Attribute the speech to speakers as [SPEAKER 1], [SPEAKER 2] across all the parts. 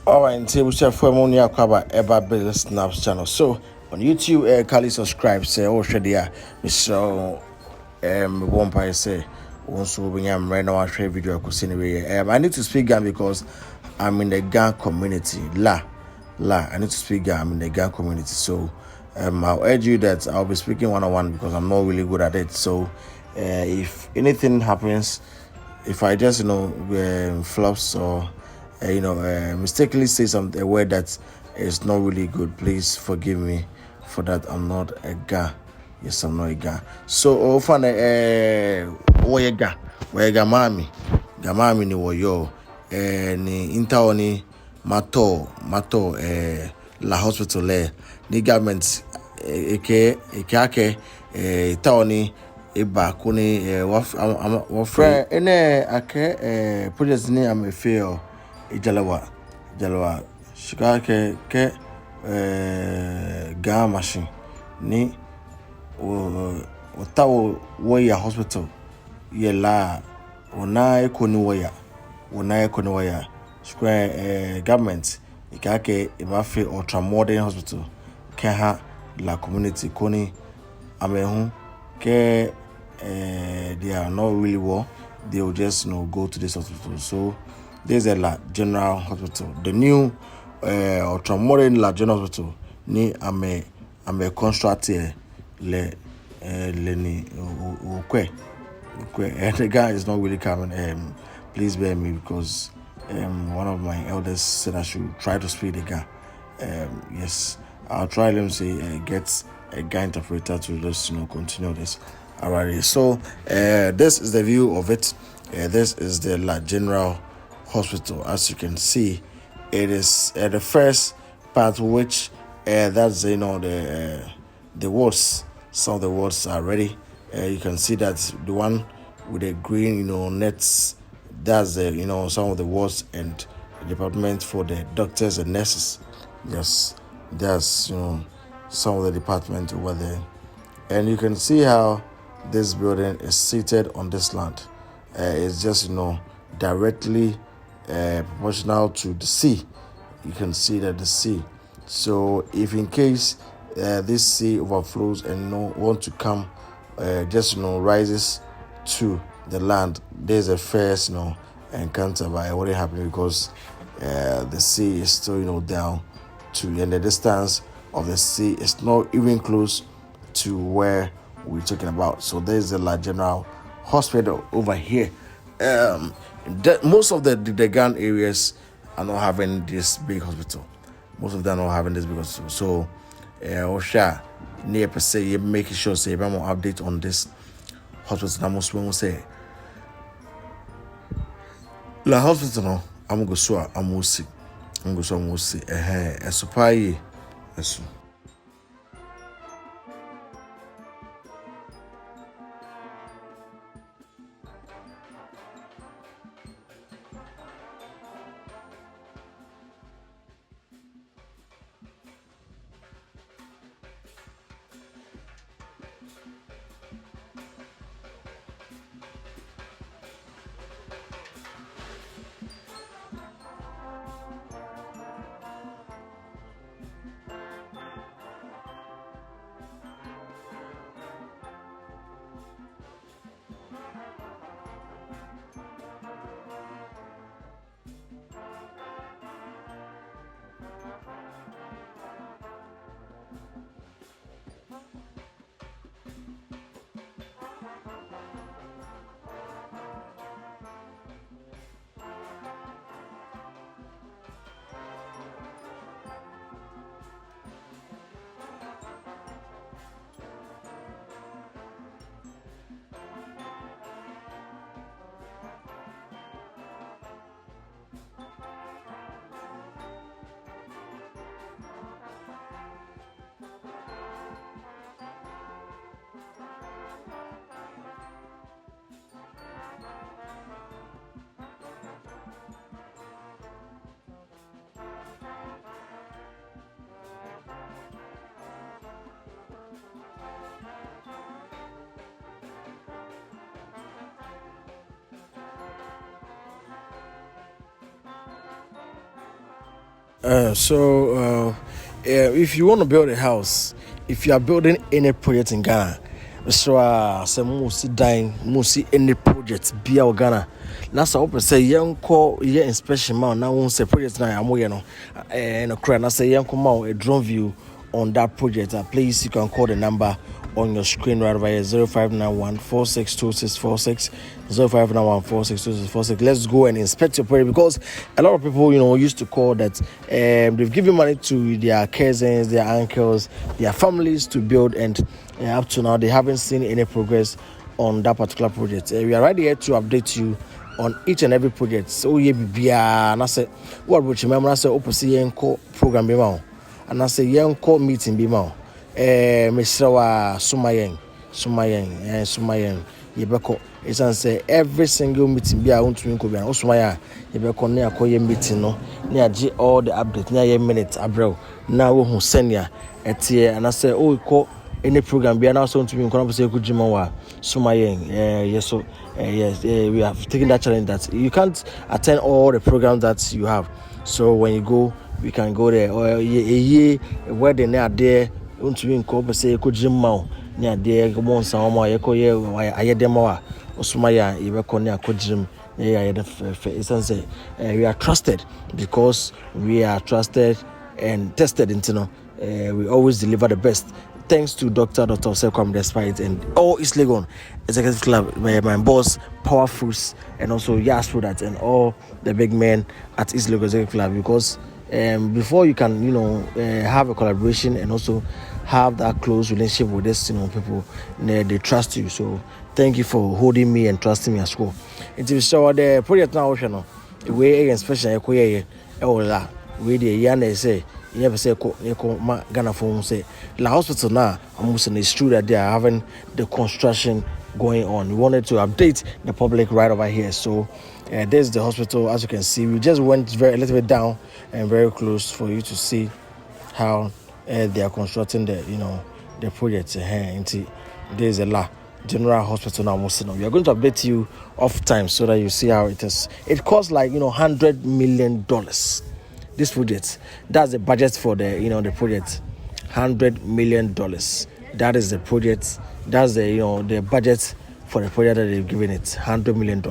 [SPEAKER 1] Alright, so we share for money akaba Eba Bill Snaps channel. So on YouTube, kindly subscribe. Say, oh, share there. Mr. One pie say, once we am right now, I share video. I need to speak Gan because I'm in the Gan community. I need to speak Gan. I'm in the Gan community. So I'll urge you that I'll be speaking one-on-one because I'm not really good at it. So if anything happens, if I just flops or mistakenly say something, a word that is not really good, please forgive me for that. I'm not a guy. Yes, I'm not a guy. So often a guy gamami ni woyo ni intaoni mato la hospital ni government eke taoni eba kuni wafre ene ake project ni am fail Jalawa shika ke ga machine ni o waya hospital yela ona ekoni waya shika government ikake imafe ultra modern hospital ke ha la community koni amehu ke they are not really well, they will just go to this hospital. So there's a La General Hospital, the new ultramodern La General Hospital ni ame construct le ni ukwe and the guy is not really coming. Please bear me because one of my elders said I should try to speak the guy. Yes, I'll try. Let me say get a guy interpreter to just continue this. Alrighty, so this is the view of it. This is the La General Hospital. As you can see, it is the first part, which that's the wards. Some of the wards are ready. You can see that the one with the green nets. That's the some of the wards and the department for the doctors and nurses. Yes, that's some of the department over there, and you can see how this building is seated on this land. It's just directly proportional to the sea. You can see that the sea. So if in case this sea overflows and want to come, just rises to the land, there's a first encounter by what happened because the sea is still down to, and the distance of the sea is not even close to where we're talking about. So there's the La General Hospital over here. Most of the Gan areas are not having this big hospital. Most of them are not having this big hospital. So Osha near per se, you making sure say more update on this hospital. Most people say La hospital no I'm go so I'm see esopai eso. If you want to build a house, if you are building any project in Ghana, some sit down, see any project be our Ghana. That's how say young call inspection man. Now won't say project now. I'm and a crane. I say young come out a drone view on that project. Please you can call the number on your screen right away 0591 462646 0591 462646. Let's go and inspect your project, because a lot of people used to call that they've given money to their cousins, their uncles, their families to build, and up to now they haven't seen any progress on that particular project. We are right here to update you on each and every project. So and I said what would you remember? I said opposite program be now, and I say young call meeting be now. Mr. Sumayen Yebeko. It's say every single meeting be a want to be an Osmaya Yebeko near Koye meeting no near G all the update near minutes abro now who send ya at here, and I say we call any program be announced to be in conversation with Jimawa Sumayen. Yes, so yes, we have taken that challenge that you can't attend all the programs that you have. So when you go, we can go there, or a year where they are there. To incorporate say ko jimma ne ade go nsa mo ye ayedemo a osumaya ye be ko ne akojim ne ayede we are trusted, because we are trusted and tested into we always deliver the best. Thanks to Dr. Sekwam Despite and all East Legon Executive Club, my boss, Power Fruits, and also Yas Products, and all the big men at East Legon Executive Club, because before you can have a collaboration and also have that close relationship with this people, they trust you. So thank you for holding me and trusting me as well. Until so the project now we especially we the yana say you never say Ghana phone say la hospital now almost in it's true that they are having the construction going on. We wanted to update the public right over here. So there's the hospital. As you can see, we just went a little bit down and very close for you to see how they are constructing the project here. There's a lot General Hospital now. We are going to update you off time so that you see how it is. It costs like $100 million. This project, that's the budget for the the project. $100 million. That is the project. That's the budget for the project that they've given it. $100 million,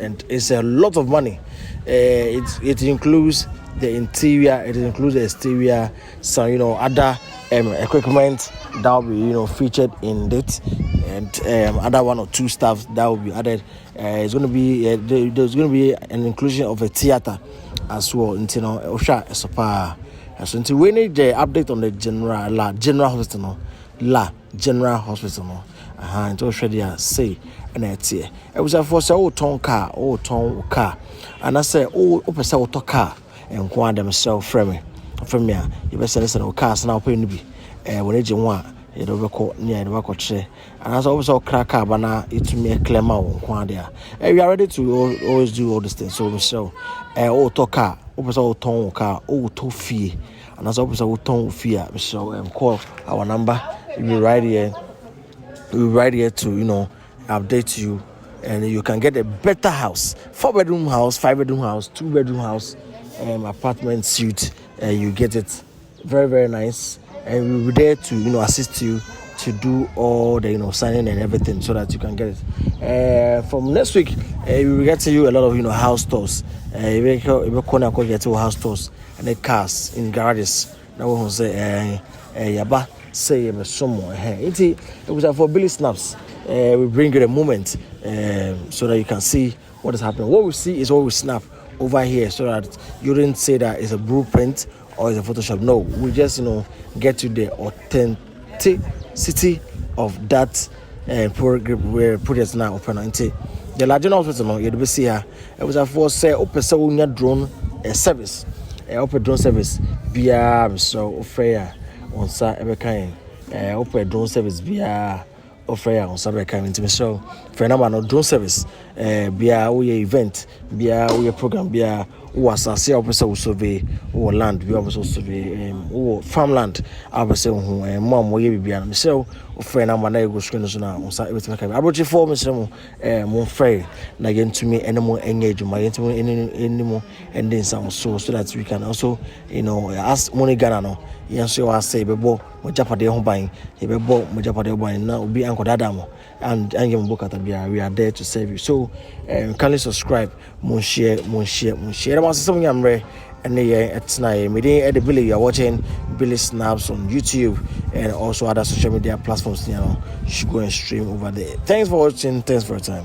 [SPEAKER 1] and it's a lot of money. It includes the interior, it includes the exterior, some other equipment that will be featured in it, and other one or two stuff that will be added. It's going to be there's going to be an inclusion of a theater as well. So until we need the update on the general hospital, general hospital. Until Shredia say and it's here. It was a for so ton car, and I say person auto car and go on themselves from me. You better listen to cars now pay be when agent one you don't record near the record share, and as always all crack car banner it to me a claim out there. We are ready to always do all these things. So Michelle auto car, ton car, auto fee, and as always auto fee. Michelle call our number. You'll be right here. We're right here to update you, and you can get a better house, 4-bedroom house, 5-bedroom house, 2-bedroom house, apartment suite. You get it very, very nice, and we'll be there to assist you to do all the signing and everything so that you can get it. From next week, we will get to you a lot of house tours. You will get to house tours and the cars in garages. Now we will say yaba. Say it was for Billy Snaps. We bring you a moment so that you can see what is happening. What we see is what we snap over here, so that you didn't say that it's a blueprint or it's a Photoshop. No, we just get you the authenticity of that project now open until the larger hospital. You'll be see here. It was for say open drone service, open drone service via so fair. On sa every open drone service via offer on Saturday coming to me. So for now, drone service via event, via program, via was a sea officer survey or land, we also survey or farmland. I was saying, Mom, we be so friend number na go screen so na unsa ebetime ka abrochi for me sremo mo frɛ na yentumi enemo enye adwuma yentumi enemo ending sound so that we can also as money Ghana no yenso wa say bebo mo japade ho ban bebo mo japade ban na obi ankodada mo and angem bokata bia we are there to serve you. So kindly subscribe, mon share. I'm also yamre and it's na me at the Billy you are watching Billy Snaps on YouTube and also other social media platforms, you should go and stream over there. Thanks for watching, thanks for your time.